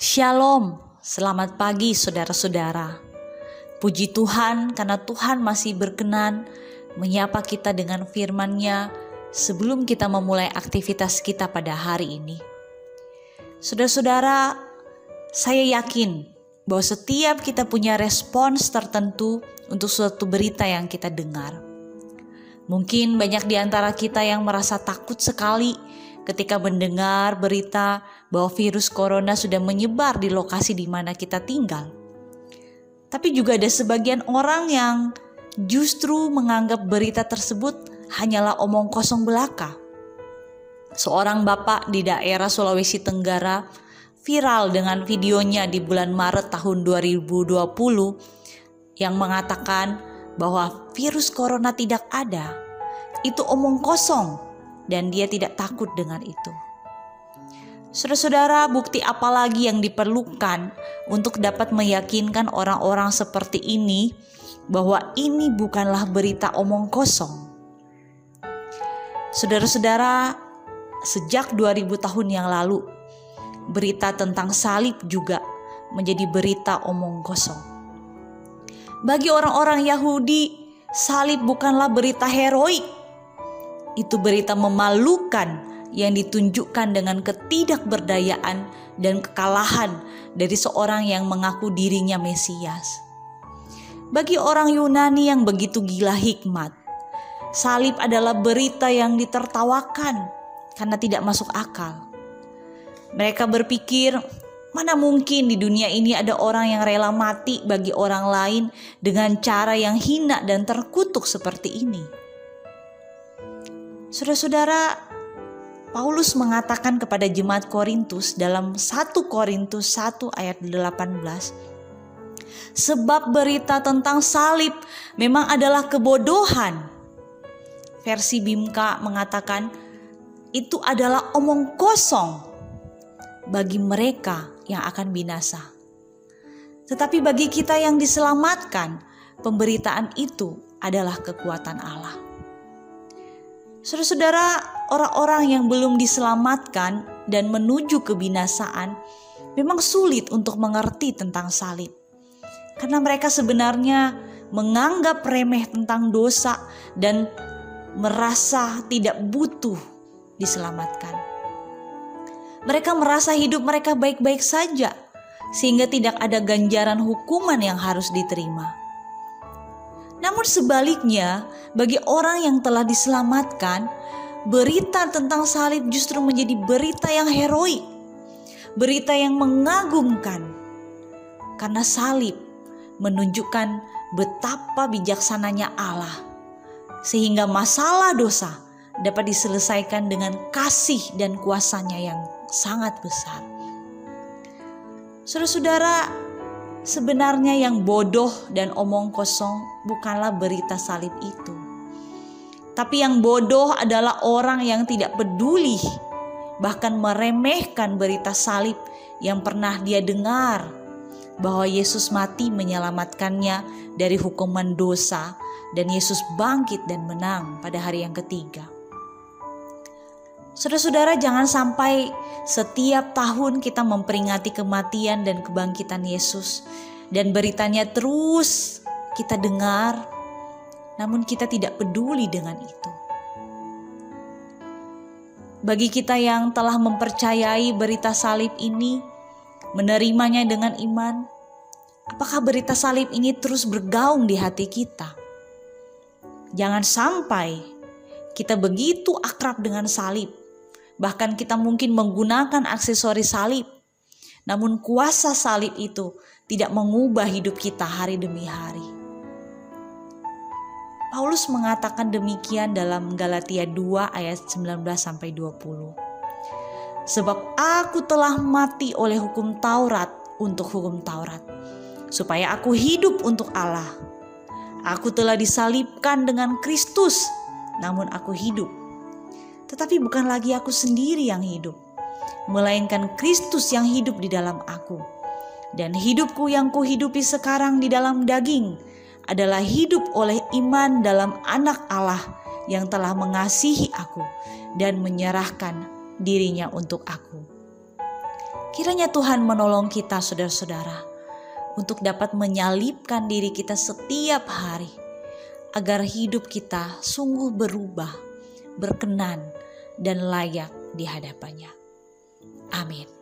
Shalom, selamat pagi saudara-saudara. Puji Tuhan karena Tuhan masih berkenan menyapa kita dengan firman-Nya sebelum kita memulai aktivitas kita pada hari ini. Saudara-saudara, saya yakin bahwa setiap kita punya respons tertentu untuk suatu berita yang kita dengar. Mungkin banyak di antara kita yang merasa takut sekali ketika mendengar berita bahwa virus corona sudah menyebar di lokasi di mana kita tinggal. Tapi juga ada sebagian orang yang justru menganggap berita tersebut hanyalah omong kosong belaka. Seorang bapak di daerah Sulawesi Tenggara viral dengan videonya di bulan Maret tahun 2020 yang mengatakan bahwa virus corona tidak ada. Itu omong kosong dan dia tidak takut dengan itu. Saudara-saudara, bukti apa lagi yang diperlukan untuk dapat meyakinkan orang-orang seperti ini bahwa ini bukanlah berita omong kosong? Saudara-saudara, sejak 2000 tahun yang lalu, berita tentang salib juga menjadi berita omong kosong. Bagi orang-orang Yahudi, salib bukanlah berita heroik. Itu berita memalukan yang ditunjukkan dengan ketidakberdayaan dan kekalahan dari seorang yang mengaku dirinya Mesias. Bagi orang Yunani yang begitu gila hikmat, salib adalah berita yang ditertawakan karena tidak masuk akal. Mereka berpikir, mana mungkin di dunia ini ada orang yang rela mati bagi orang lain dengan cara yang hina dan terkutuk seperti ini. Saudara-saudara, Paulus mengatakan kepada jemaat Korintus dalam 1 Korintus 1 ayat 18, sebab berita tentang salib memang adalah kebodohan. Versi Bimka mengatakan itu adalah omong kosong bagi mereka yang akan binasa. Tetapi bagi kita yang diselamatkan, pemberitaan itu adalah kekuatan Allah. Saudara-saudara, orang-orang yang belum diselamatkan dan menuju kebinasaan memang sulit untuk mengerti tentang salib. Karena mereka sebenarnya menganggap remeh tentang dosa dan merasa tidak butuh diselamatkan. Mereka merasa hidup mereka baik-baik saja, sehingga tidak ada ganjaran hukuman yang harus diterima. Namun sebaliknya, bagi orang yang telah diselamatkan, berita tentang salib justru menjadi berita yang heroik, berita yang mengagumkan. Karena salib menunjukkan betapa bijaksananya Allah, sehingga masalah dosa dapat diselesaikan dengan kasih dan kuasanya yang sangat besar. Saudara-saudara, sebenarnya yang bodoh dan omong kosong bukanlah berita salib itu. Tapi yang bodoh adalah orang yang tidak peduli, bahkan meremehkan berita salib yang pernah dia dengar, bahwa Yesus mati menyelamatkannya dari hukuman dosa dan Yesus bangkit dan menang pada hari yang ketiga. Saudara-saudara, jangan sampai setiap tahun kita memperingati kematian dan kebangkitan Yesus dan beritanya terus kita dengar, namun kita tidak peduli dengan itu. Bagi kita yang telah mempercayai berita salib ini, menerimanya dengan iman, apakah berita salib ini terus bergaung di hati kita? Jangan sampai kita begitu akrab dengan salib, bahkan kita mungkin menggunakan aksesoris salib, namun kuasa salib itu tidak mengubah hidup kita hari demi hari. Paulus mengatakan demikian dalam Galatia 2 ayat 19-20. Sebab aku telah mati oleh hukum Taurat untuk hukum Taurat, supaya aku hidup untuk Allah. Aku telah disalibkan dengan Kristus, namun aku hidup. Tetapi bukan lagi aku sendiri yang hidup, melainkan Kristus yang hidup di dalam aku. Dan hidupku yang kuhidupi sekarang di dalam daging adalah hidup oleh iman dalam Anak Allah yang telah mengasihi aku dan menyerahkan dirinya untuk aku. Kiranya Tuhan menolong kita saudara-saudara untuk dapat menyalibkan diri kita setiap hari agar hidup kita sungguh berubah, berkenan, dan layak di hadapannya. Amin.